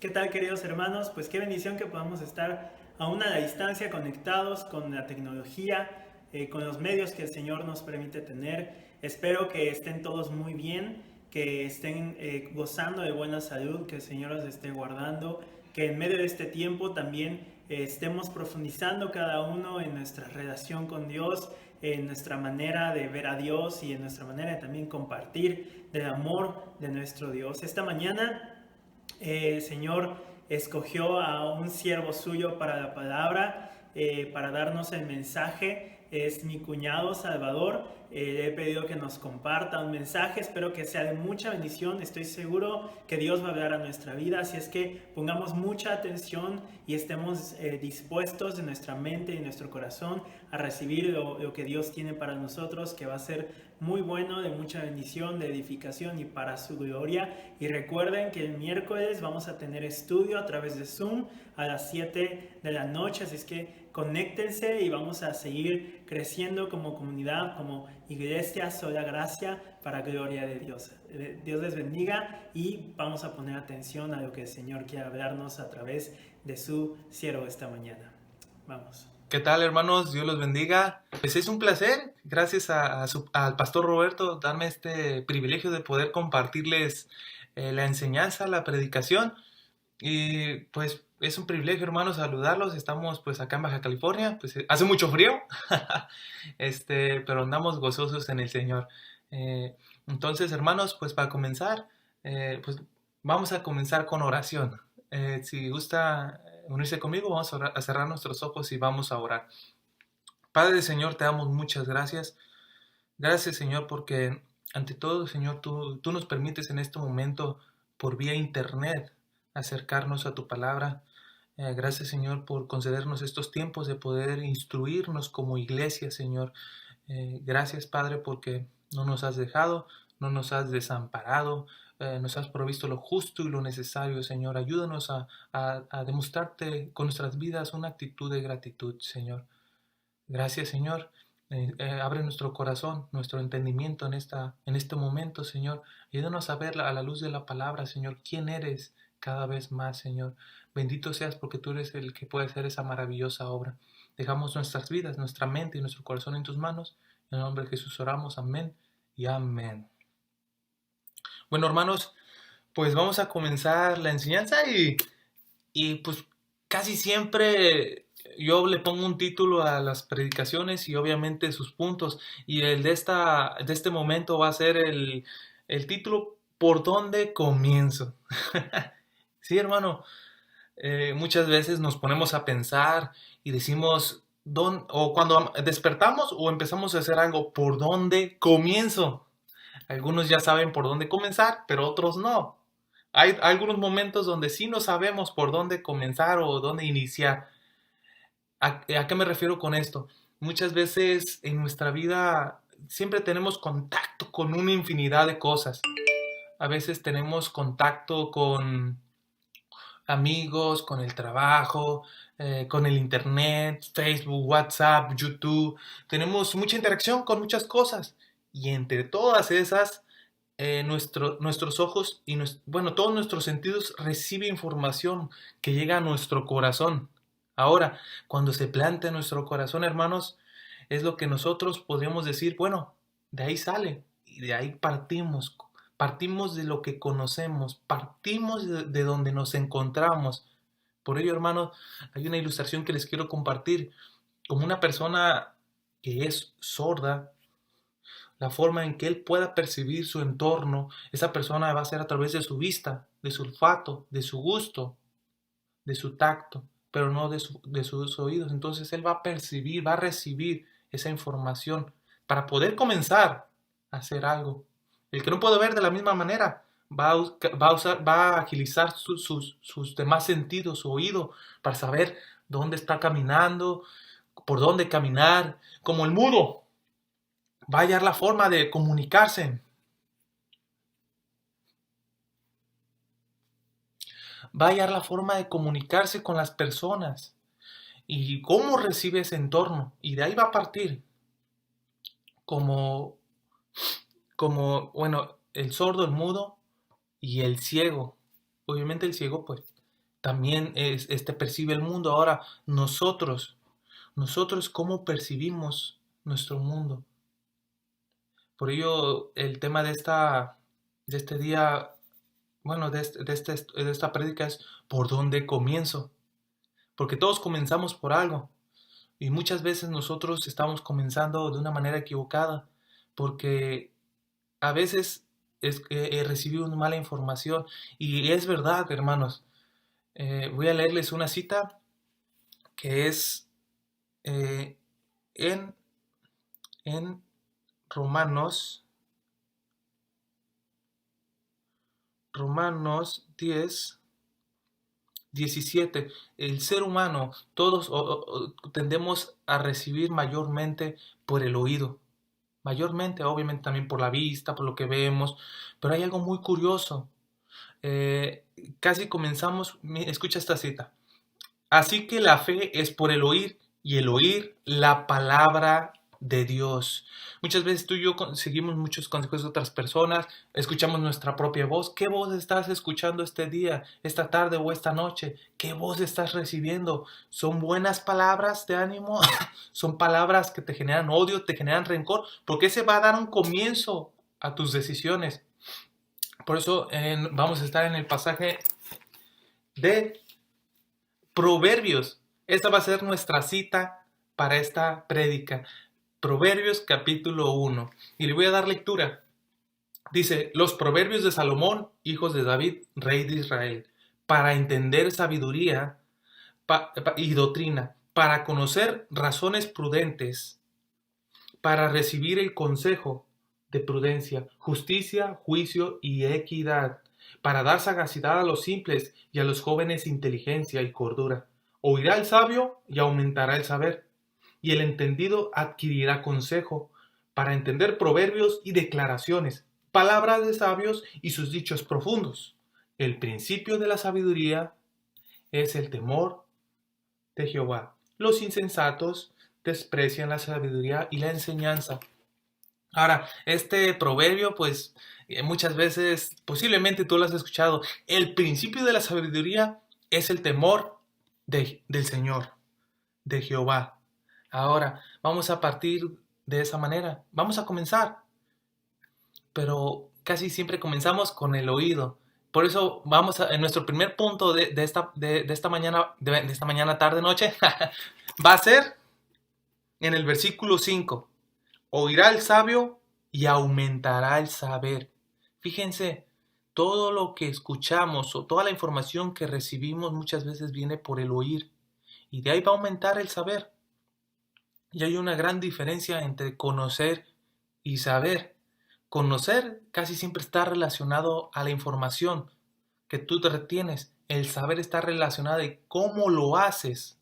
¿Qué tal, queridos hermanos? Pues qué bendición que podamos estar aún a la distancia, conectados con la tecnología, con los medios que el Señor nos permite tener. Espero que estén todos muy bien, que estén gozando de buena salud, que el Señor los esté guardando, que en medio de este tiempo también estemos profundizando cada uno en nuestra relación con Dios, en nuestra manera de ver a Dios y en nuestra manera de también compartir del amor de nuestro Dios. Esta mañana el Señor escogió a un siervo suyo para la palabra, para darnos el mensaje. Es mi cuñado Salvador. Le he pedido que nos comparta un mensaje. Espero que sea de mucha bendición. Estoy seguro que Dios va a hablar a nuestra vida. Así es que pongamos mucha atención y estemos dispuestos en nuestra mente y en nuestro corazón a recibir lo que Dios tiene para nosotros, que va a ser muy bueno, de mucha bendición, de edificación y para su gloria. Y recuerden que el miércoles vamos a tener estudio a través de Zoom a las 7 de la noche, así es que conéctense y vamos a seguir creciendo como comunidad, como iglesia Sola Gracia, para gloria de Dios. Dios les bendiga y vamos a poner atención a lo que el Señor quiere hablarnos a través de su siervo esta mañana. Vamos. ¿Qué tal, hermanos? Dios los bendiga. Pues es un placer, gracias al pastor Roberto, darme este privilegio de poder compartirles la enseñanza, la predicación. Y pues es un privilegio, hermanos, saludarlos. Estamos pues acá en Baja California, pues hace mucho frío, pero andamos gozosos en el Señor. Entonces, hermanos, pues para comenzar, pues vamos a comenzar con oración. Si gusta unirse conmigo, vamos a cerrar nuestros ojos y vamos a orar. Padre, Señor, te damos muchas gracias. Gracias, Señor, porque ante todo, Señor, tú nos permites en este momento, por vía internet, acercarnos a tu palabra. Gracias, Señor, por concedernos estos tiempos de poder instruirnos como iglesia, Señor. Gracias, Padre, porque no nos has dejado, no nos has desamparado, nos has provisto lo justo y lo necesario, Señor. Ayúdanos a demostrarte con nuestras vidas una actitud de gratitud, Señor. Gracias, Señor. Abre nuestro corazón, nuestro entendimiento en este momento, Señor. Ayúdanos a ver a la luz de la palabra, Señor, quién eres cada vez más, Señor. Bendito seas porque tú eres el que puede hacer esa maravillosa obra. Dejamos nuestras vidas, nuestra mente y nuestro corazón en tus manos. En el nombre de Jesús oramos. Amén y amén. Bueno, hermanos, pues vamos a comenzar la enseñanza y pues casi siempre yo le pongo un título a las predicaciones y obviamente sus puntos. Y el de este momento va a ser el título ¿Por dónde comienzo? Sí, hermano, muchas veces nos ponemos a pensar y decimos, o cuando despertamos o empezamos a hacer algo, ¿por dónde comienzo? Algunos ya saben por dónde comenzar, pero otros no. Hay algunos momentos donde sí no sabemos por dónde comenzar o dónde iniciar. ¿A qué me refiero con esto? Muchas veces en nuestra vida siempre tenemos contacto con una infinidad de cosas. A veces tenemos contacto con amigos, con el trabajo, con el internet, Facebook, WhatsApp, YouTube. Tenemos mucha interacción con muchas cosas. Y entre todas esas, nuestros ojos y bueno, todos nuestros sentidos reciben información que llega a nuestro corazón. Ahora, cuando se plantea en nuestro corazón, hermanos, es lo que nosotros podríamos decir, bueno, de ahí sale y de ahí partimos. Partimos de lo que conocemos, partimos de donde nos encontramos. Por ello, hermanos, hay una ilustración que les quiero compartir. Como una persona que es sorda, la forma en que él pueda percibir su entorno, esa persona va a ser a través de su vista, de su olfato, de su gusto, de su tacto, pero no de sus oídos. Entonces él va a percibir, va a recibir esa información para poder comenzar a hacer algo. El que no puede ver de la misma manera va a agilizar sus demás sentidos, su oído, para saber dónde está caminando, por dónde caminar, como el mudo. Va a hallar la forma de comunicarse. Va a hallar la forma de comunicarse con las personas y cómo recibe ese entorno. Y de ahí va a partir como, bueno, el sordo, el mudo y el ciego. Obviamente el ciego, pues, también percibe el mundo. Ahora, nosotros, ¿cómo percibimos nuestro mundo? Por ello, el tema de este día, bueno, de esta prédica es ¿por dónde comienzo? Porque todos comenzamos por algo. Y muchas veces nosotros estamos comenzando de una manera equivocada, porque a veces recibimos mala información. Y es verdad, hermanos. Voy a leerles una cita que es eh, en, en Romanos 10, 17. El ser humano, todos tendemos a recibir mayormente por el oído. Mayormente, obviamente también por la vista, por lo que vemos. Pero hay algo muy curioso. Eh, Casi comenzamos, escucha esta cita. Así que la fe es por el oír y el oír la palabra de Dios. Muchas veces tú y yo seguimos muchos consejos de otras personas, escuchamos nuestra propia voz. ¿Qué voz estás escuchando este día, esta tarde o esta noche? ¿Qué voz estás recibiendo? ¿Son buenas palabras de ánimo? ¿Son palabras que te generan odio, te generan rencor? Porque ese va a dar un comienzo a tus decisiones. Por eso vamos a estar en el pasaje de Proverbios. Esta va a ser nuestra cita para esta prédica. Proverbios capítulo 1. Y le voy a dar lectura. Dice, los proverbios de Salomón, hijos de David, rey de Israel, para entender sabiduría y doctrina, para conocer razones prudentes, para recibir el consejo de prudencia, justicia, juicio y equidad, para dar sagacidad a los simples y a los jóvenes inteligencia y cordura. Oirá el sabio y aumentará el saber, y el entendido adquirirá consejo, para entender proverbios y declaraciones, palabras de sabios y sus dichos profundos. El principio de la sabiduría es el temor de Jehová. Los insensatos desprecian la sabiduría y la enseñanza. Ahora, este proverbio, pues muchas veces, posiblemente tú lo has escuchado, el principio de la sabiduría es el temor del Señor, de Jehová. Ahora, vamos a partir de esa manera, vamos a comenzar, pero casi siempre comenzamos con el oído. Por eso en nuestro primer punto de esta mañana, tarde, noche, va a ser en el versículo 5. Oirá el sabio y aumentará el saber. Fíjense, todo lo que escuchamos o toda la información que recibimos muchas veces viene por el oír. Y de ahí va a aumentar el saber. Y hay una gran diferencia entre conocer y saber. Conocer casi siempre está relacionado a la información que tú te retienes. El saber está relacionado a cómo lo haces.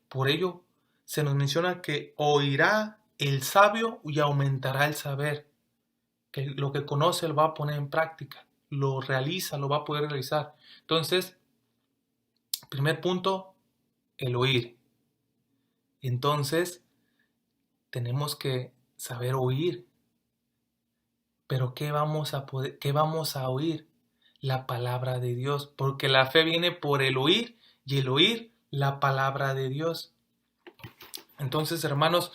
Por ello, se nos menciona que oirá el sabio y aumentará el saber. Que lo que conoce lo va a poner en práctica, lo realiza, lo va a poder realizar. Entonces, primer punto, el oír. Entonces, tenemos que saber oír. Pero ¿qué vamos a oír? La palabra de Dios, porque la fe viene por el oír y el oír la palabra de Dios. Entonces, hermanos,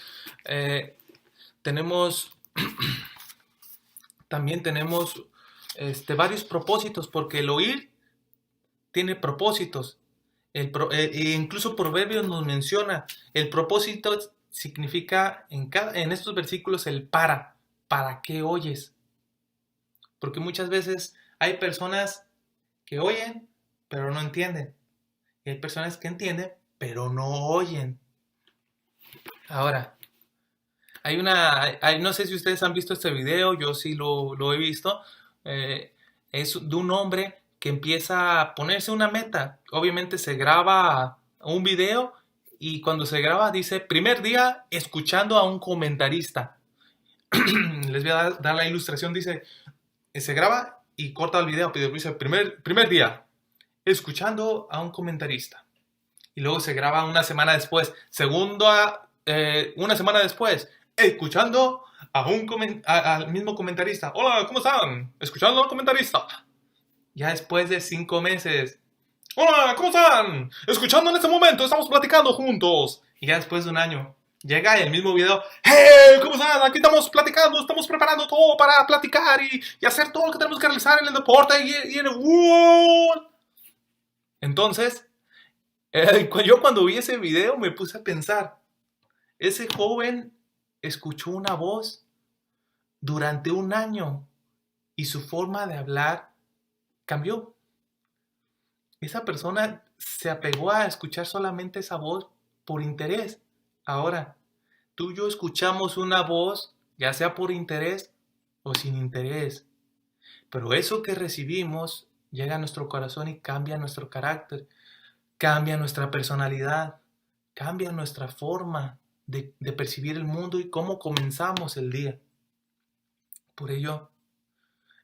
también tenemos varios propósitos, porque el oír tiene propósitos. Incluso Proverbios nos menciona, el propósito significa en estos versículos el ¿para qué oyes? Porque muchas veces hay personas que oyen, pero no entienden. Y hay personas que entienden, pero no oyen. Ahora, no sé si ustedes han visto este video, yo sí lo he visto. Es de un hombre que empieza a ponerse una meta. Obviamente se graba un video y cuando se graba dice, primer día escuchando a un comentarista. Les voy a dar la ilustración, dice, se graba y corta el video, pero dice, primer día escuchando a un comentarista. Y luego se graba una semana después, una semana después, escuchando al mismo comentarista. Hola, ¿cómo están? Escuchando al comentarista. Ya después de 5 meses, Hola, ¿cómo están? Escuchando en este momento, estamos platicando juntos. Y ya después de un año, llega el mismo video. ¡Hey! ¿Cómo están? Aquí estamos platicando, estamos preparando todo para platicar y hacer todo lo que tenemos que realizar en el deporte y en el... ¡Wow! Entonces, yo cuando vi ese video me puse a pensar, ese joven escuchó una voz durante un año y su forma de hablar cambió. Esa persona se apegó a escuchar solamente esa voz por interés. Ahora, tú y yo escuchamos una voz, ya sea por interés o sin interés, pero eso que recibimos llega a nuestro corazón y cambia nuestro carácter, cambia nuestra personalidad, cambia nuestra forma de percibir el mundo y cómo comenzamos el día. Por ello,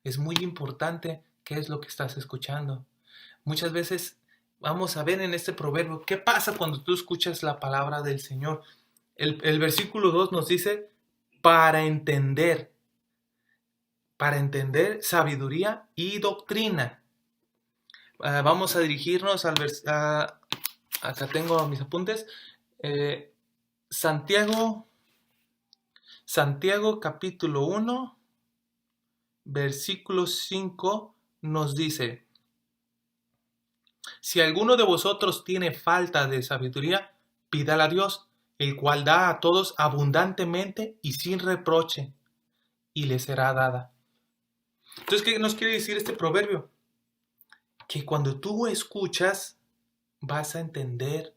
es muy importante qué es lo que estás escuchando. Muchas veces vamos a ver en este proverbio qué pasa cuando tú escuchas la palabra del Señor. El versículo 2 nos dice, para entender sabiduría y doctrina. Vamos a dirigirnos al acá tengo mis apuntes. Eh, Santiago capítulo 1, versículo 5 nos dice, si alguno de vosotros tiene falta de sabiduría, pídala a Dios, el cual da a todos abundantemente y sin reproche, y le será dada. Entonces, ¿qué nos quiere decir este proverbio? Que cuando tú escuchas, vas a entender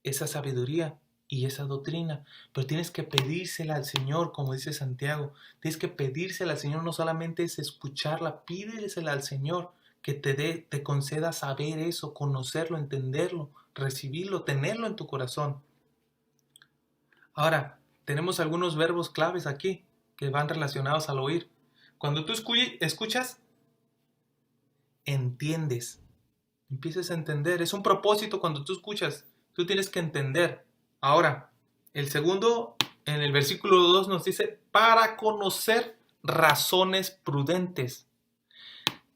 esa sabiduría y esa doctrina, pero tienes que pedírsela al Señor, como dice Santiago. Tienes que pedírsela al Señor, no solamente es escucharla, pídesela al Señor, que te conceda saber eso, conocerlo, entenderlo, recibirlo, tenerlo en tu corazón. Ahora, tenemos algunos verbos claves aquí que van relacionados al oír. Cuando tú escuchas, entiendes, empiezas a entender. Es un propósito cuando tú escuchas, tú tienes que entender. Ahora, el segundo, en el versículo 2 nos dice, para conocer razones prudentes.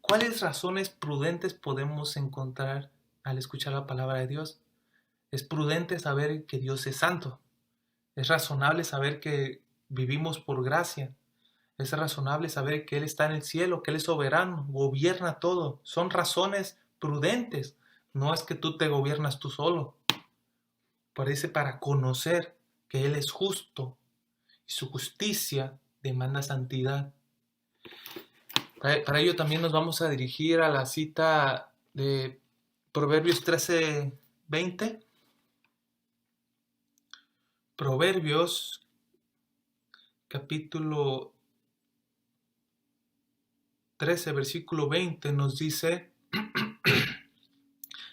¿Cuáles razones prudentes podemos encontrar al escuchar la palabra de Dios? Es prudente saber que Dios es santo. Es razonable saber que vivimos por gracia. Es razonable saber que Él está en el cielo, que Él es soberano, gobierna todo. Son razones prudentes. No es que tú te gobiernas tú solo. Parece para conocer que Él es justo y su justicia demanda santidad. Para ello también nos vamos a dirigir a la cita de Proverbios 13:20. Proverbios capítulo 13, versículo 20 nos dice,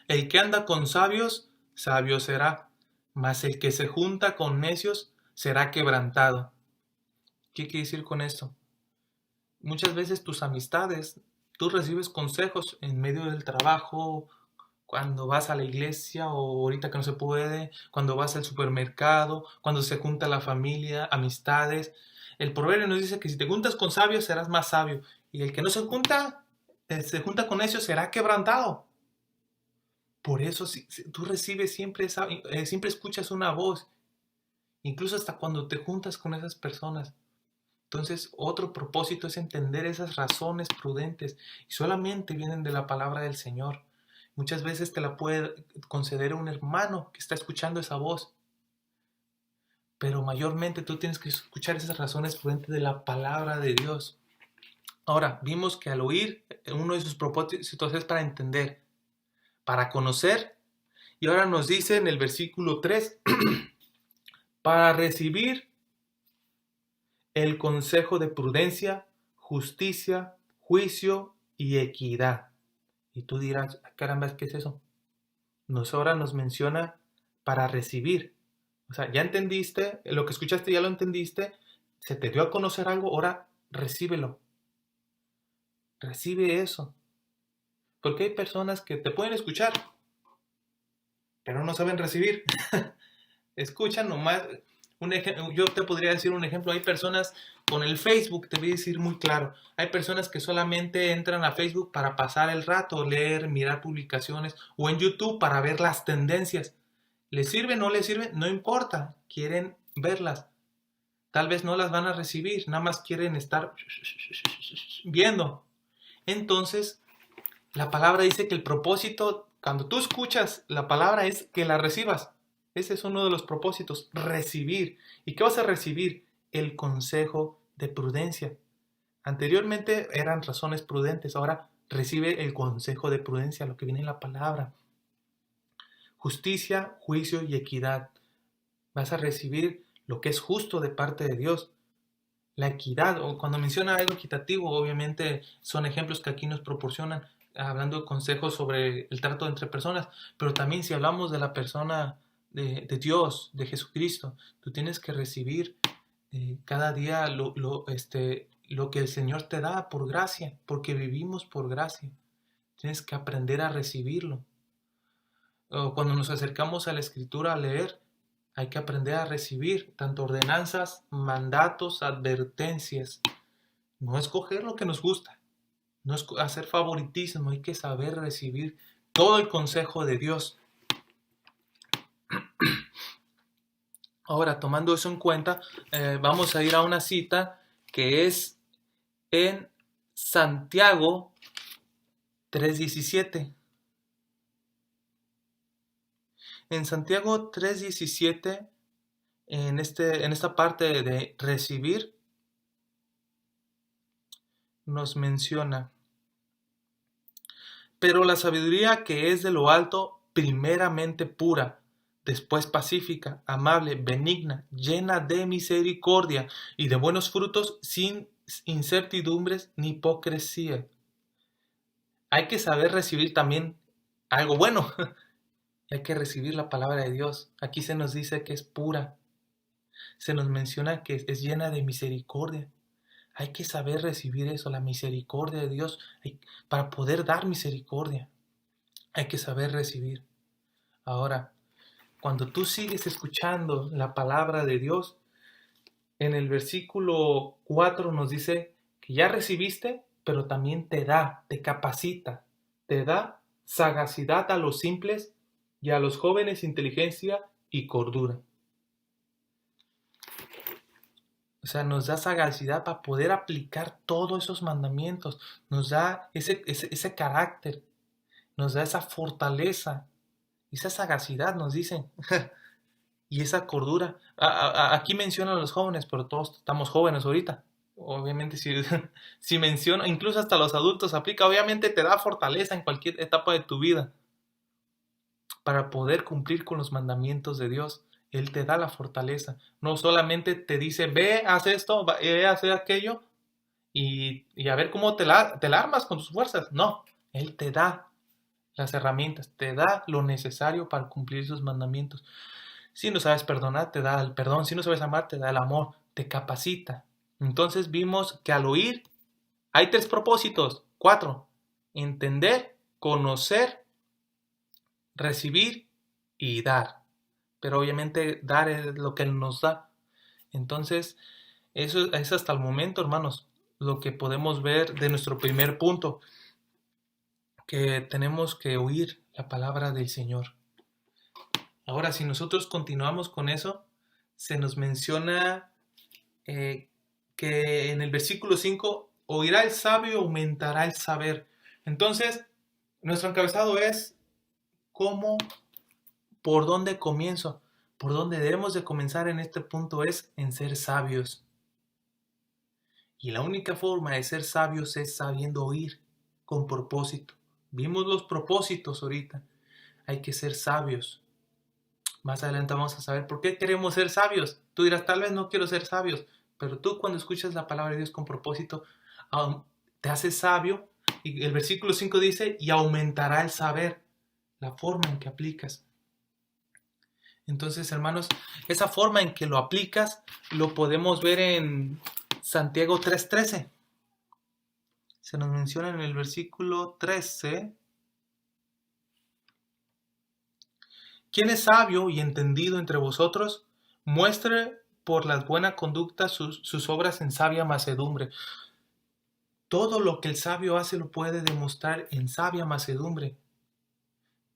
el que anda con sabios, sabio será, mas el que se junta con necios será quebrantado. ¿Qué quiere decir con esto? Muchas veces tus amistades, tú recibes consejos en medio del trabajo, cuando vas a la iglesia o ahorita que no se puede, cuando vas al supermercado, cuando se junta la familia, amistades. El proverbio nos dice que si te juntas con sabios serás más sabio y el que no se junta con necios será quebrantado. Por eso si tú recibes siempre siempre escuchas una voz, incluso hasta cuando te juntas con esas personas. Entonces, otro propósito es entender esas razones prudentes y solamente vienen de la palabra del Señor. Muchas veces te la puede conceder un hermano que está escuchando esa voz, pero mayormente tú tienes que escuchar esas razones prudentes de la palabra de Dios. Ahora, vimos que al oír, uno de sus propósitos es para entender, para conocer, y ahora nos dice en el versículo 3, para recibir el consejo de prudencia, justicia, juicio y equidad. Y tú dirás, caramba, ¿qué es eso? Ahora nos menciona para recibir. O sea, ya entendiste, lo que escuchaste ya lo entendiste, se te dio a conocer algo, ahora recíbelo. Recibe eso. Porque hay personas que te pueden escuchar, pero no saben recibir. Escuchan nomás. Yo te podría decir un ejemplo. Hay personas con el Facebook, te voy a decir muy claro. Hay personas que solamente entran a Facebook para pasar el rato, leer, mirar publicaciones, o en YouTube para ver las tendencias. ¿Les sirve o no les sirve? No importa. Quieren verlas. Tal vez no las van a recibir, nada más quieren estar viendo. Entonces, la palabra dice que el propósito, cuando tú escuchas la palabra, es que la recibas. Ese es uno de los propósitos, recibir. ¿Y qué vas a recibir? El consejo de prudencia. Anteriormente eran razones prudentes, ahora recibe el consejo de prudencia, lo que viene en la palabra. Justicia, juicio y equidad. Vas a recibir lo que es justo de parte de Dios. La equidad, o cuando menciona algo equitativo, obviamente son ejemplos que aquí nos proporcionan, hablando de consejos sobre el trato entre personas, pero también si hablamos de la persona de Dios, de Jesucristo, tú tienes que recibir cada día lo que el Señor te da por gracia, porque vivimos por gracia. Tienes que aprender a recibirlo. O cuando nos acercamos a la Escritura a leer, hay que aprender a recibir tanto ordenanzas, mandatos, advertencias. No escoger lo que nos gusta, no es hacer favoritismo, hay que saber recibir todo el consejo de Dios. Ahora, tomando eso en cuenta, vamos a ir a una cita que es en Santiago 3:17. En Santiago 3:17, en esta parte de recibir, nos menciona: pero la sabiduría que es de lo alto, primeramente pura, después pacífica, amable, benigna, llena de misericordia y de buenos frutos, sin incertidumbres ni hipocresía. Hay que saber recibir también algo bueno. Hay que recibir la palabra de Dios. Aquí se nos dice que es pura. Se nos menciona que es llena de misericordia. Hay que saber recibir eso, la misericordia de Dios, para poder dar misericordia. Hay que saber recibir. Ahora, cuando tú sigues escuchando la palabra de Dios, en el versículo 4 nos dice que ya recibiste, pero también te capacita, te da sagacidad a los simples y a los jóvenes inteligencia y cordura. O sea, nos da sagacidad para poder aplicar todos esos mandamientos, nos da ese carácter, nos da esa fortaleza, esa sagacidad, nos dicen. Y esa cordura. Aquí mencionan a los jóvenes, pero todos estamos jóvenes ahorita. Obviamente, si menciona, incluso hasta los adultos aplica, obviamente te da fortaleza en cualquier etapa de tu vida para poder cumplir con los mandamientos de Dios. Él te da la fortaleza. No solamente te dice, ve, haz esto, ve, haz aquello, y a ver cómo te la armas con tus fuerzas. No, Él te da las herramientas, te da lo necesario para cumplir sus mandamientos. Si no sabes perdonar, te da el perdón. Si no sabes amar, te da el amor. Te capacita. Entonces vimos que al oír hay 3 propósitos. 4. Entender, conocer, recibir y dar. Pero obviamente dar es lo que Él nos da. Entonces, eso es hasta el momento, hermanos, lo que podemos ver de nuestro primer punto. Que tenemos que oír la palabra del Señor. Ahora, si nosotros continuamos con eso, se nos menciona que en el versículo 5, oirá el sabio, aumentará el saber. Entonces, nuestro encabezado es, ¿cómo? ¿Por dónde comienzo? Por dónde debemos de comenzar en este punto es en ser sabios. Y la única forma de ser sabios es sabiendo oír con propósito. Vimos los propósitos ahorita. Hay que ser sabios. Más adelante vamos a saber por qué queremos ser sabios. Tú dirás, tal vez no quiero ser sabios, pero tú cuando escuchas la palabra de Dios con propósito, te haces sabio. Y el versículo 5 dice, y aumentará el saber, la forma en que aplicas. Entonces, hermanos, esa forma en que lo aplicas lo podemos ver en Santiago 3:13. Se nos menciona en el versículo 13. ¿Quién es sabio y entendido entre vosotros? Muestre por la buena conducta sus obras en sabia mansedumbre. Todo lo que el sabio hace lo puede demostrar en sabia mansedumbre.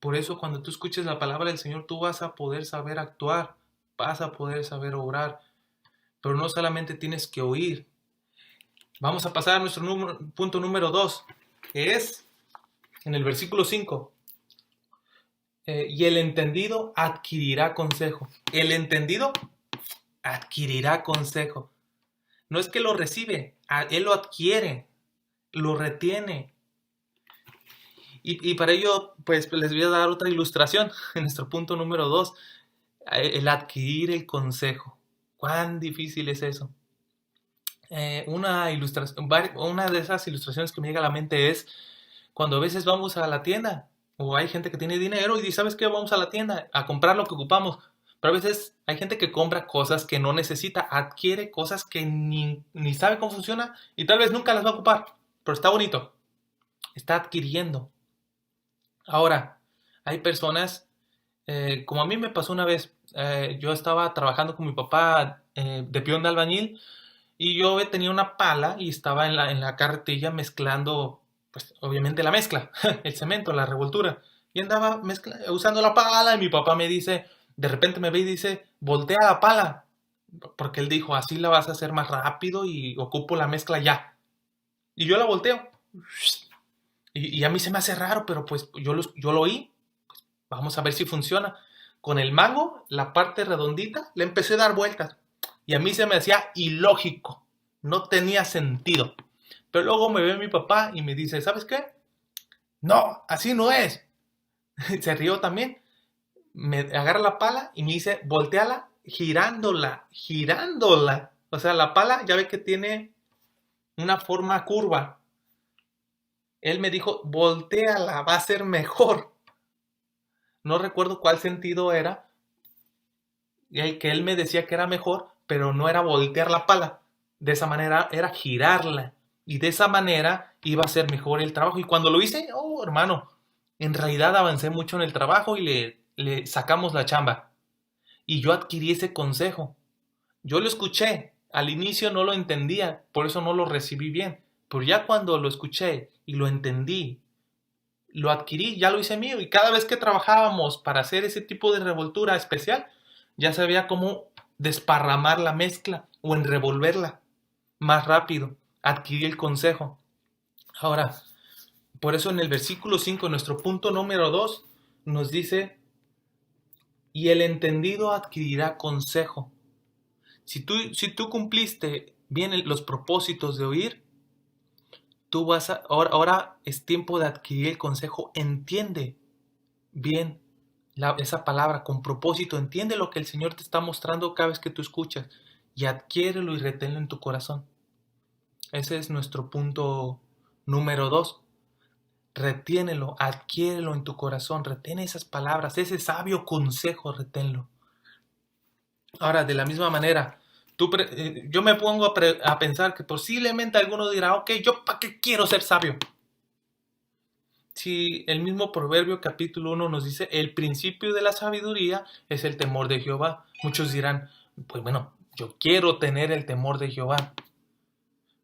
Por eso cuando tú escuches la palabra del Señor, tú vas a poder saber actuar, vas a poder saber obrar. Pero no solamente tienes que oír. Vamos a pasar a nuestro punto número 2, que es en el versículo 5. Y el entendido adquirirá consejo. El entendido adquirirá consejo. No es que lo recibe, él lo adquiere, lo retiene. Y para ello, pues les voy a dar otra ilustración en nuestro punto número 2. El adquirir el consejo. ¿Cuán difícil es eso? Una de esas ilustraciones que me llega a la mente es cuando a veces vamos a la tienda o hay gente que tiene dinero y dice, ¿sabes qué? Vamos a la tienda a comprar lo que ocupamos. Pero a veces hay gente que compra cosas que no necesita, adquiere cosas que ni sabe cómo funciona y tal vez nunca las va a ocupar. Pero está bonito. Está adquiriendo. Ahora, hay personas, como a mí me pasó una vez, yo estaba trabajando con mi papá de peón de albañil y yo tenía una pala y estaba en la carretilla mezclando, pues obviamente la mezcla, el cemento, la revoltura. Y andaba usando la pala y mi papá me dice, de repente me ve y dice, voltea la pala. Porque él dijo, así la vas a hacer más rápido y ocupo la mezcla ya. Y yo la volteo. Y a mí se me hace raro, pero pues yo lo oí. Pues vamos a ver si funciona. Con el mango, la parte redondita, le empecé a dar vueltas. Y a mí se me hacía ilógico. No tenía sentido. Pero luego me ve mi papá y me dice, ¿sabes qué? No, así no es. Se rió también. Me agarra la pala y me dice, volteala girándola. O sea, la pala ya ve que tiene una forma curva. Él me dijo, voltéala, va a ser mejor. No recuerdo cuál sentido era. Y que él me decía que era mejor, pero no era voltear la pala. De esa manera era girarla. Y de esa manera iba a ser mejor el trabajo. Y cuando lo hice, oh hermano, en realidad avancé mucho en el trabajo y le sacamos la chamba. Y yo adquirí ese consejo. Yo lo escuché. Al inicio no lo entendía, por eso no lo recibí bien. Pero ya cuando lo escuché y lo entendí, lo adquirí, ya lo hice mío. Y cada vez que trabajábamos para hacer ese tipo de revoltura especial, ya sabía cómo desparramar la mezcla o en revolverla más rápido. Adquirí el consejo. Ahora, por eso en el versículo 5, nuestro punto número 2, nos dice, y el entendido adquirirá consejo. Si tú cumpliste bien los propósitos de oír, tú ahora es tiempo de adquirir el consejo. Entiende bien esa palabra con propósito. Entiende lo que el Señor te está mostrando cada vez que tú escuchas y adquiérelo y reténlo en tu corazón. Ese es nuestro punto número 2. Retiénelo, adquiérelo en tu corazón, retén esas palabras, ese sabio consejo, reténlo. Ahora, de la misma manera, yo me pongo a pensar que posiblemente alguno dirá, ok, ¿yo para qué quiero ser sabio? Si el mismo Proverbio capítulo 1 nos dice, el principio de la sabiduría es el temor de Jehová. Muchos dirán, pues bueno, yo quiero tener el temor de Jehová.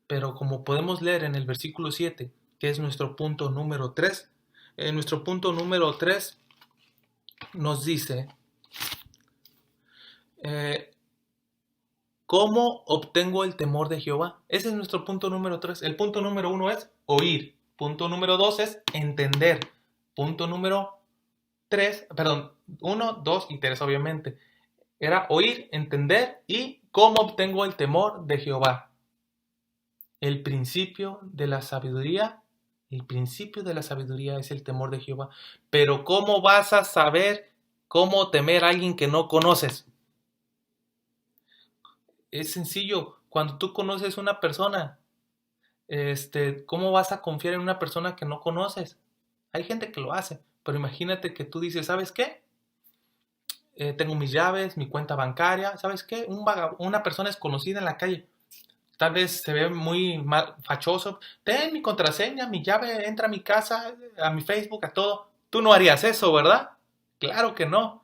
Pero como podemos leer en el versículo 7, que es nuestro punto número 3, en nuestro punto número 3 nos dice, ¿cómo obtengo el temor de Jehová? Ese es nuestro punto número 3. El punto número 1 es oír. Punto número 2 es entender. Punto número 1, 2 y 3 obviamente. Era oír, entender y cómo obtengo el temor de Jehová. El principio de la sabiduría es el temor de Jehová. Pero ¿cómo vas a saber cómo temer a alguien que no conoces? Es sencillo. Cuando tú conoces a una persona, ¿cómo vas a confiar en una persona que no conoces? Hay gente que lo hace, pero imagínate que tú dices, ¿sabes qué? Tengo mis llaves, mi cuenta bancaria, ¿sabes qué? Una persona desconocida en la calle, tal vez se ve muy fachoso, ten mi contraseña, mi llave, entra a mi casa, a mi Facebook, a todo. Tú no harías eso, ¿verdad? Claro que no.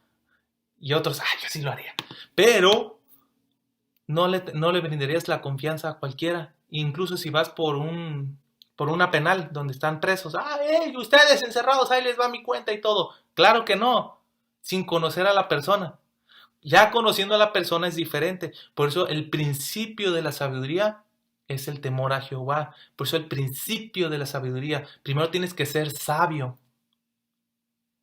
Y otros, yo sí lo haría. Pero no le brindarías la confianza a cualquiera. Incluso si vas por una penal donde están presos. ¡Ah, ustedes encerrados! Ahí les va mi cuenta y todo. Claro que no, sin conocer a la persona. Ya conociendo a la persona es diferente. Por eso el principio de la sabiduría es el temor a Jehová. Por eso el principio de la sabiduría. Primero tienes que ser sabio.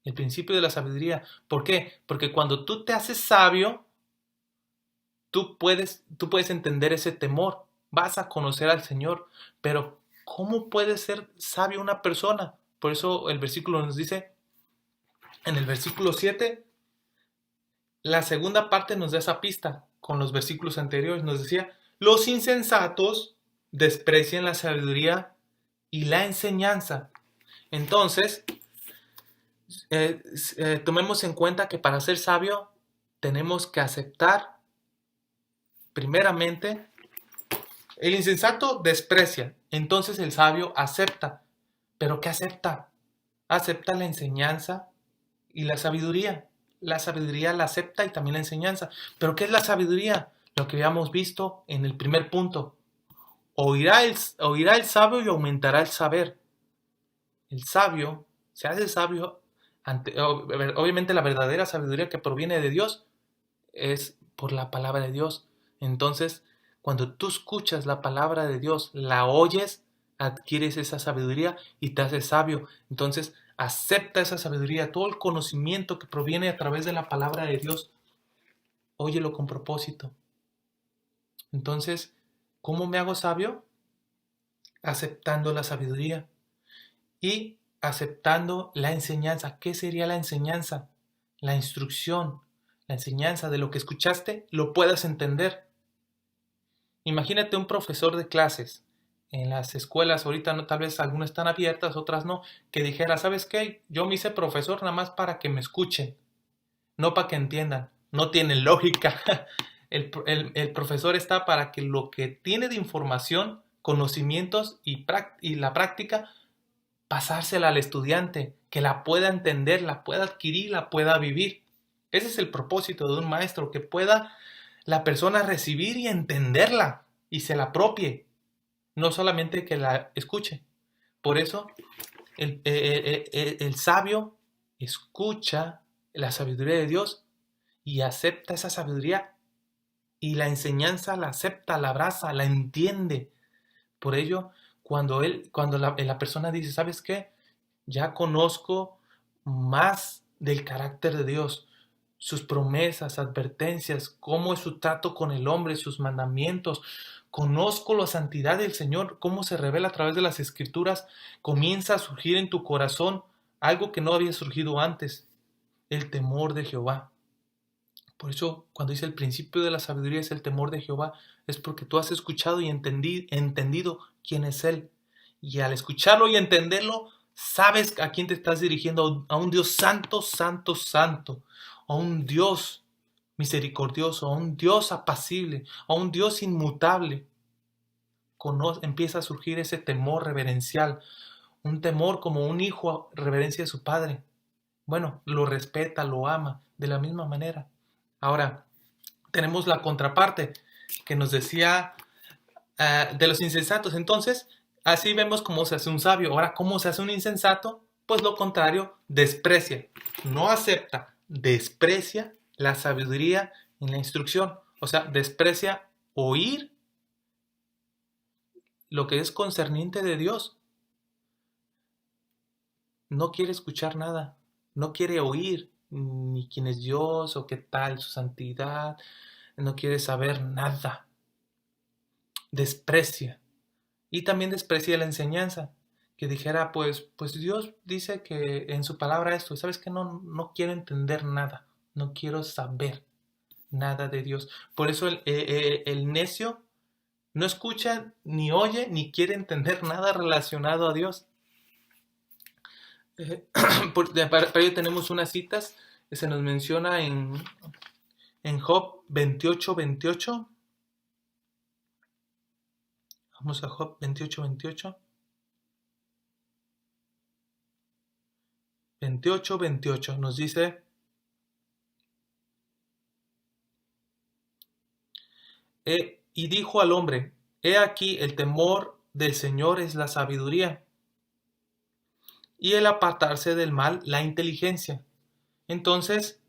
El principio de la sabiduría. ¿Por qué? Porque cuando tú te haces sabio, tú puedes entender ese temor. Vas a conocer al Señor. Pero ¿cómo puede ser sabio una persona? Por eso el versículo nos dice, en el versículo 7, la segunda parte nos da esa pista. Con los versículos anteriores nos decía, los insensatos desprecian la sabiduría y la enseñanza. Entonces, tomemos en cuenta que para ser sabio tenemos que aceptar, primeramente, el insensato desprecia, entonces el sabio acepta. ¿Pero qué acepta? Acepta la enseñanza y la sabiduría. La sabiduría la acepta y también la enseñanza. ¿Pero qué es la sabiduría? Lo que habíamos visto en el primer punto. Oirá el sabio y aumentará el saber. El sabio se hace sabio. Obviamente la verdadera sabiduría que proviene de Dios es por la palabra de Dios. Entonces, cuando tú escuchas la palabra de Dios, la oyes, adquieres esa sabiduría y te haces sabio. Entonces, acepta esa sabiduría, todo el conocimiento que proviene a través de la palabra de Dios, óyelo con propósito. Entonces, ¿cómo me hago sabio? Aceptando la sabiduría y aceptando la enseñanza. ¿Qué sería la enseñanza? La instrucción, la enseñanza de lo que escuchaste, lo puedas entender. Imagínate un profesor de clases en las escuelas, ahorita no, tal vez algunas están abiertas, otras no, que dijera, ¿sabes qué? Yo me hice profesor nada más para que me escuchen, no para que entiendan. No tiene lógica. El profesor está para que lo que tiene de información, conocimientos y la práctica, pasársela al estudiante, que la pueda entender, la pueda adquirir, la pueda vivir. Ese es el propósito de un maestro, que pueda la persona recibir y entenderla y se la apropie, no solamente que la escuche. Por eso el sabio escucha la sabiduría de Dios y acepta esa sabiduría, y la enseñanza la acepta, la abraza, la entiende. Por ello, cuando la persona dice, ¿sabes qué? Ya conozco más del carácter de Dios, sus promesas, advertencias, cómo es su trato con el hombre, sus mandamientos. Conozco la santidad del Señor, cómo se revela a través de las Escrituras. Comienza a surgir en tu corazón algo que no había surgido antes, el temor de Jehová. Por eso, cuando dice el principio de la sabiduría es el temor de Jehová, es porque tú has escuchado y entendido quién es Él. Y al escucharlo y entenderlo, sabes a quién te estás dirigiendo, a un Dios santo, santo, santo, a un Dios misericordioso, a un Dios apacible, a un Dios inmutable. Empieza a surgir ese temor reverencial, un temor como un hijo reverencia a su padre. Bueno, lo respeta, lo ama de la misma manera. Ahora, tenemos la contraparte que nos decía de los insensatos. Entonces, así vemos cómo se hace un sabio. Ahora, ¿cómo se hace un insensato? Pues lo contrario, desprecia, no acepta, desprecia la sabiduría y la instrucción. O sea, desprecia oír lo que es concerniente de Dios. No quiere escuchar nada, no quiere oír ni quién es Dios o qué tal su santidad, no quiere saber nada, desprecia. Y también desprecia la enseñanza, que dijera, pues Dios dice que en su palabra esto, ¿sabes qué? No quiero entender nada, no quiero saber nada de Dios. Por eso el necio no escucha, ni oye, ni quiere entender nada relacionado a Dios. Para ello tenemos unas citas que se nos menciona en Job 28:28. Vamos a Job 28:28. 28:28 nos dice, Y dijo al hombre, he aquí el temor del Señor es la sabiduría, y el apartarse del mal la inteligencia. Entonces,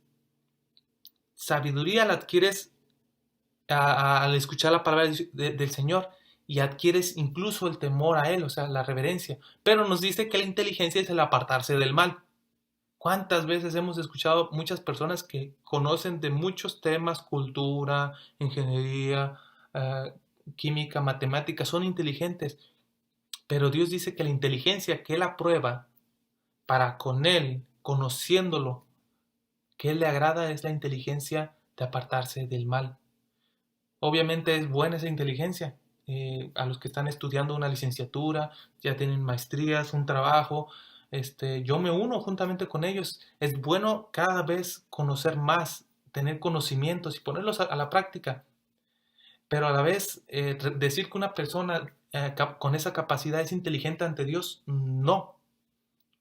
sabiduría la adquieres al escuchar la palabra del Señor, y adquieres incluso el temor a Él, o sea, la reverencia. Pero nos dice que la inteligencia es el apartarse del mal. ¿Cuántas veces hemos escuchado muchas personas que conocen de muchos temas, cultura, ingeniería, eh, química, matemáticas, son inteligentes, pero Dios dice que la inteligencia que Él aprueba para con Él, conociéndolo, que Él le agrada es la inteligencia de apartarse del mal? Obviamente es buena esa inteligencia. A los que están estudiando una licenciatura, ya tienen maestrías, un trabajo, yo me uno juntamente con ellos. Es bueno cada vez conocer más, tener conocimientos y ponerlos a la práctica. Pero a la vez, decir que una persona con esa capacidad es inteligente ante Dios, no.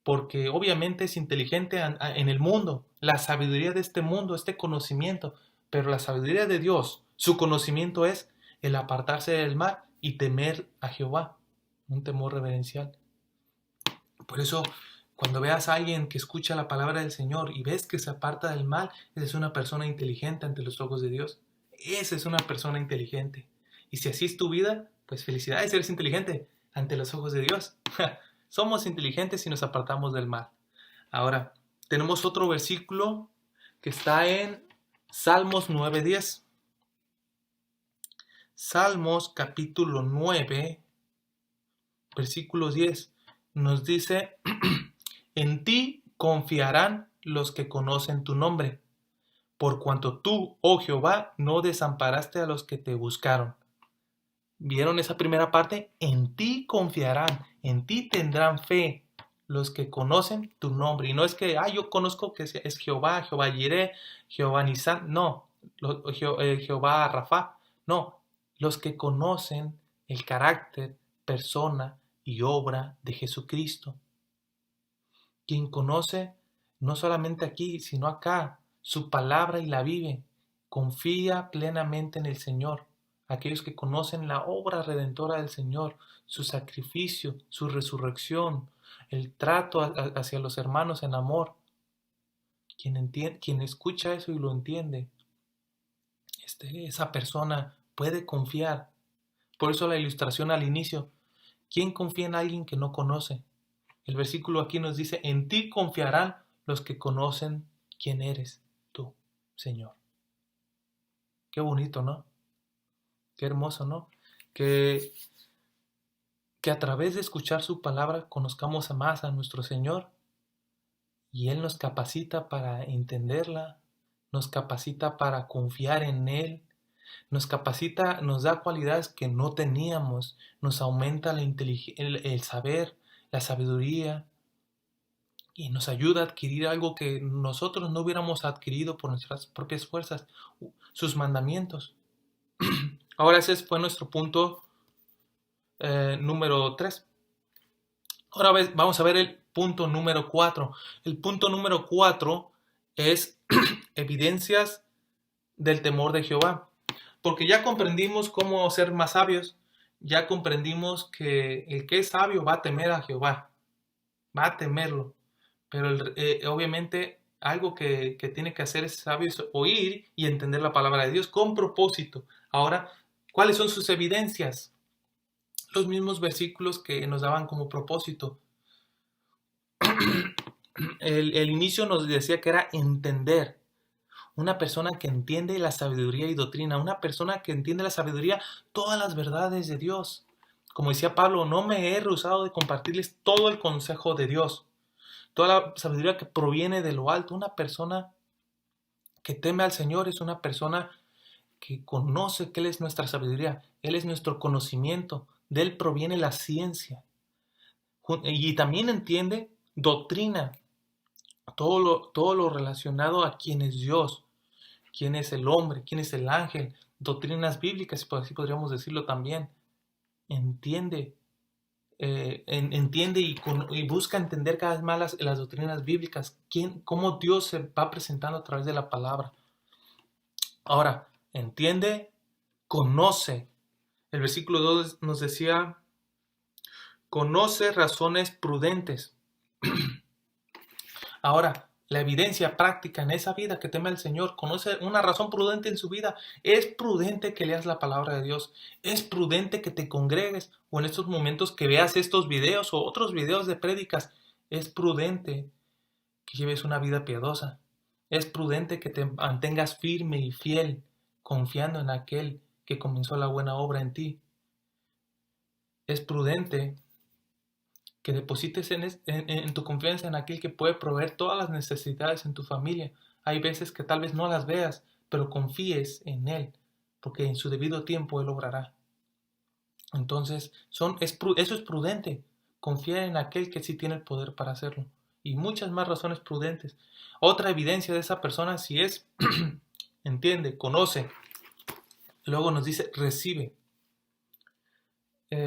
Porque obviamente es inteligente en el mundo, la sabiduría de este mundo, este conocimiento, pero la sabiduría de Dios, su conocimiento es el apartarse del mal y temer a Jehová, un temor reverencial. Por eso, cuando veas a alguien que escucha la palabra del Señor y ves que se aparta del mal, esa es una persona inteligente ante los ojos de Dios. Esa es una persona inteligente. Y si así es tu vida, pues felicidades, eres inteligente ante los ojos de Dios. Somos inteligentes si nos apartamos del mal. Ahora, tenemos otro versículo que está en Salmos 9:10. Salmos capítulo 9, versículo 10, nos dice, en ti confiarán los que conocen tu nombre, por cuanto tú, oh Jehová, no desamparaste a los que te buscaron. ¿Vieron esa primera parte? En ti confiarán, en ti tendrán fe los que conocen tu nombre. Y no es que, yo conozco que es Jehová, Jehová Jireh, Jehová Nisan. No, Jehová Rafa. No, los que conocen el carácter, persona y obra de Jesucristo. Quien conoce no solamente aquí, sino acá, su palabra y la vive, confía plenamente en el Señor. Aquellos que conocen la obra redentora del Señor, su sacrificio, su resurrección, el trato hacia los hermanos en amor. Quien escucha eso y lo entiende, esa persona puede confiar. Por eso la ilustración al inicio. ¿Quién confía en alguien que no conoce? El versículo aquí nos dice, en ti confiarán los que conocen quién eres tú, Señor. Qué bonito, ¿no? Qué hermoso, ¿no? Que a través de escuchar su palabra conozcamos más a nuestro Señor y Él nos capacita para entenderla, nos capacita para confiar en Él, nos capacita, nos da cualidades que no teníamos, nos aumenta el saber, la sabiduría, y nos ayuda a adquirir algo que nosotros no hubiéramos adquirido por nuestras propias fuerzas, sus mandamientos. Ahora ese fue nuestro punto número 3. Ahora vamos a ver el punto número 4. El punto número 4 es evidencias del temor de Jehová. Porque ya comprendimos cómo ser más sabios, ya comprendimos que el que es sabio va a temer a Jehová, va a temerlo. Pero obviamente algo que tiene que hacer ese sabio es oír y entender la palabra de Dios con propósito. Ahora, ¿cuáles son sus evidencias? Los mismos versículos que nos daban como propósito. El inicio nos decía que era entender. Una persona que entiende la sabiduría y doctrina. Una persona que entiende la sabiduría, todas las verdades de Dios. Como decía Pablo, no me he rehusado de compartirles todo el consejo de Dios. Toda la sabiduría que proviene de lo alto. Una persona que teme al Señor es una persona que conoce que Él es nuestra sabiduría. Él es nuestro conocimiento. De Él proviene la ciencia. Y también entiende doctrina. Todo lo relacionado a quién es Dios, quién es el hombre, quién es el ángel. Doctrinas bíblicas, así podríamos decirlo también. Entiende y busca entender cada vez más las doctrinas bíblicas, cómo Dios se va presentando a través de la palabra. Ahora, entiende conoce. El versículo 2 nos decía, conoce razones prudentes. Ahora, la evidencia práctica en esa vida que teme al Señor, conoce una razón prudente en su vida. Es prudente que leas la palabra de Dios. Es prudente que te congregues o en estos momentos que veas estos videos o otros videos de prédicas. Es prudente que lleves una vida piadosa. Es prudente que te mantengas firme y fiel, confiando en aquel que comenzó la buena obra en ti. Es prudente que deposites en tu confianza en aquel que puede proveer todas las necesidades en tu familia. Hay veces que tal vez no las veas, pero confíes en Él, porque en su debido tiempo Él obrará. Entonces, eso es prudente, confiar en aquel que sí tiene el poder para hacerlo. Y muchas más razones prudentes. Otra evidencia de esa persona, si es, entiende, conoce. Luego nos dice, recibe.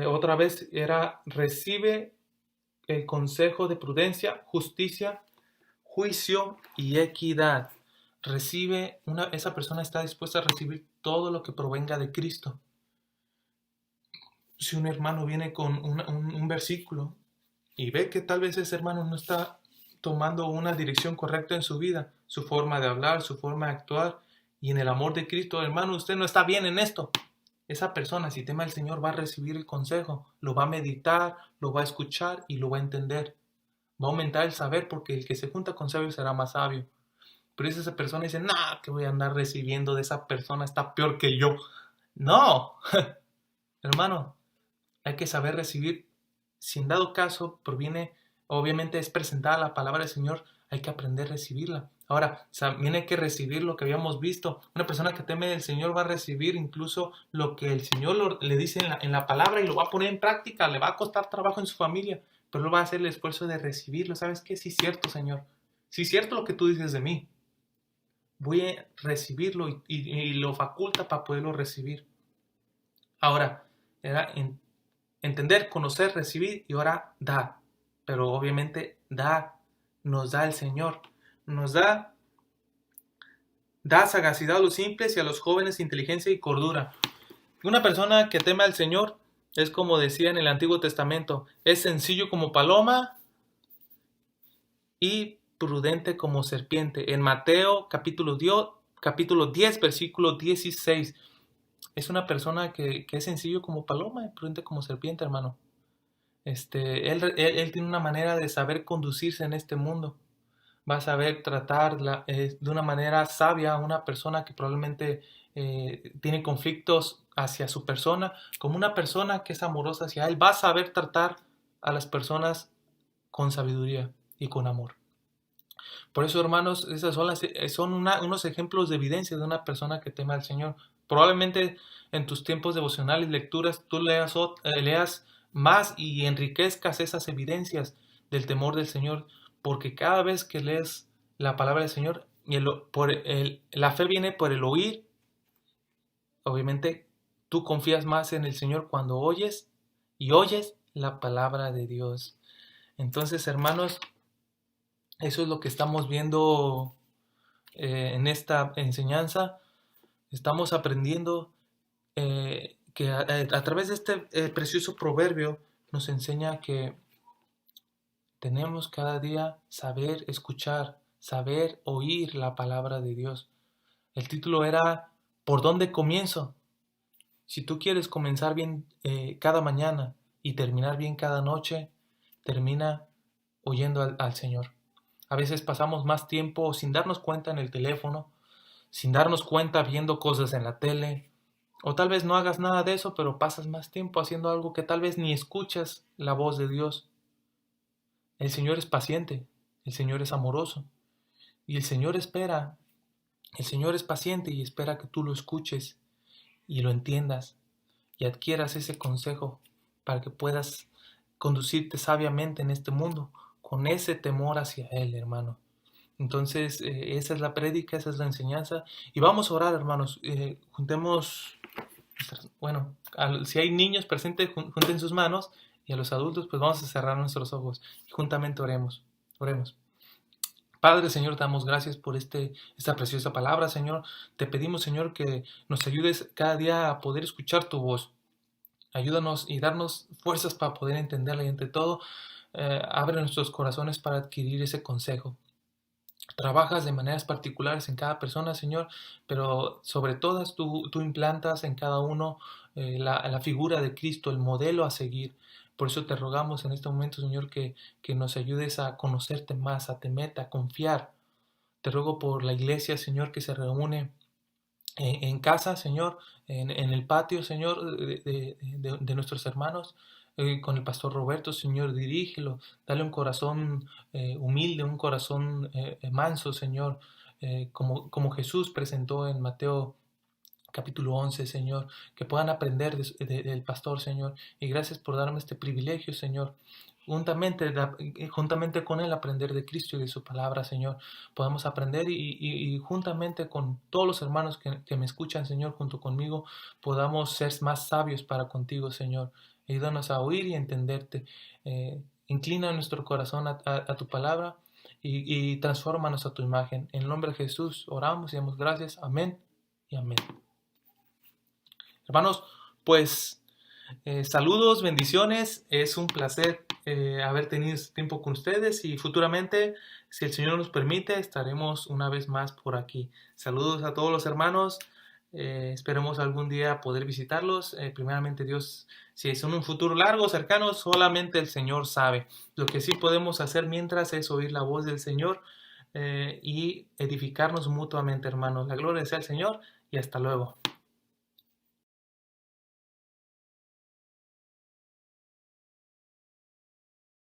Otra vez era, recibe el consejo de prudencia, justicia, juicio y equidad. Esa persona está dispuesta a recibir todo lo que provenga de Cristo. Si un hermano viene con un versículo y ve que tal vez ese hermano no está tomando una dirección correcta en su vida, su forma de hablar, su forma de actuar, y en el amor de Cristo, hermano, usted no está bien en esto. Esa persona, si teme al Señor, va a recibir el consejo, lo va a meditar, lo va a escuchar y lo va a entender. Va a aumentar el saber porque el que se junta con sabio será más sabio. Pero esa persona dice, no, que voy a andar recibiendo de esa persona, está peor que yo. No, hermano, hay que saber recibir. Si en dado caso proviene, obviamente es presentada la palabra del Señor, hay que aprender a recibirla. Ahora, también hay que recibir lo que habíamos visto. Una persona que teme del Señor va a recibir incluso lo que el Señor le dice en la palabra y lo va a poner en práctica. Le va a costar trabajo en su familia, pero él va a hacer el esfuerzo de recibirlo. ¿Sabes qué? Sí es cierto, Señor. Sí es cierto lo que tú dices de mí. Voy a recibirlo y lo faculta para poderlo recibir. Ahora, era entender, conocer, recibir y ahora dar. Pero obviamente dar nos da el Señor. Nos da sagacidad a los simples y a los jóvenes inteligencia y cordura. Una persona que teme al Señor es como decía en el Antiguo Testamento, es sencillo como paloma y prudente como serpiente. En Mateo capítulo 10, versículo 16. Es una persona que es sencillo como paloma y prudente como serpiente, hermano. Él tiene una manera de saber conducirse en este mundo. Va a saber tratar de una manera sabia a una persona que probablemente tiene conflictos hacia su persona, como una persona que es amorosa hacia él. Va a saber tratar a las personas con sabiduría y con amor. Por eso, hermanos, esas son unos ejemplos de evidencia de una persona que teme al Señor. Probablemente en tus tiempos devocionales, lecturas, tú leas más y enriquezcas esas evidencias del temor del Señor, porque cada vez que lees la palabra del Señor, la fe viene por el oír. Obviamente, tú confías más en el Señor cuando oyes la palabra de Dios. Entonces, hermanos, eso es lo que estamos viendo en esta enseñanza. Estamos aprendiendo que a través de este precioso proverbio nos enseña que tenemos cada día saber escuchar, saber oír la palabra de Dios. El título era ¿por dónde comienzo? Si tú quieres comenzar bien cada mañana y terminar bien cada noche, termina oyendo al Señor. A veces pasamos más tiempo sin darnos cuenta en el teléfono, sin darnos cuenta viendo cosas en la tele, o tal vez no hagas nada de eso, pero pasas más tiempo haciendo algo que tal vez ni escuchas la voz de Dios. El Señor es paciente, el Señor es amoroso, y el Señor es paciente y espera que tú lo escuches y lo entiendas y adquieras ese consejo para que puedas conducirte sabiamente en este mundo, con ese temor hacia Él, hermano. Entonces, esa es la prédica, esa es la enseñanza. Y vamos a orar, hermanos. Juntemos, bueno, si hay niños presentes, junten sus manos. Y a los adultos, pues vamos a cerrar nuestros ojos. Y juntamente oremos. Oremos. Padre, Señor, te damos gracias por esta preciosa palabra, Señor. Te pedimos, Señor, que nos ayudes cada día a poder escuchar tu voz. Ayúdanos y darnos fuerzas para poder entenderla y entre todo, abre nuestros corazones para adquirir ese consejo. Trabajas de maneras particulares en cada persona, Señor, pero sobre todas tú implantas en cada uno la figura de Cristo, el modelo a seguir. Por eso te rogamos en este momento, Señor, que nos ayudes a conocerte más, a temerte, a confiar. Te ruego por la iglesia, Señor, que se reúne en casa, Señor, en el patio, Señor, de nuestros hermanos, con el pastor Roberto, Señor, dirígelo, dale un corazón humilde, un corazón manso, Señor, como Jesús presentó en Mateo capítulo 11, Señor, que puedan aprender del pastor, Señor, y gracias por darme este privilegio, Señor, juntamente con él aprender de Cristo y de su palabra, Señor, podamos aprender y juntamente con todos los hermanos que me escuchan, Señor, junto conmigo, podamos ser más sabios para contigo, Señor. Ayúdanos a oír y entenderte. Inclina nuestro corazón a tu palabra y transfórmanos a tu imagen. En el nombre de Jesús oramos y damos gracias. Amén y amén. Hermanos, pues saludos, bendiciones. Es un placer haber tenido este tiempo con ustedes y futuramente, si el Señor nos permite, estaremos una vez más por aquí. Saludos a todos los hermanos. Esperemos algún día poder visitarlos. Primeramente Dios, si es en un futuro largo, cercano, solamente el Señor sabe. Lo que sí podemos hacer mientras es oír la voz del Señor y edificarnos mutuamente, hermanos. La gloria sea al Señor y hasta luego.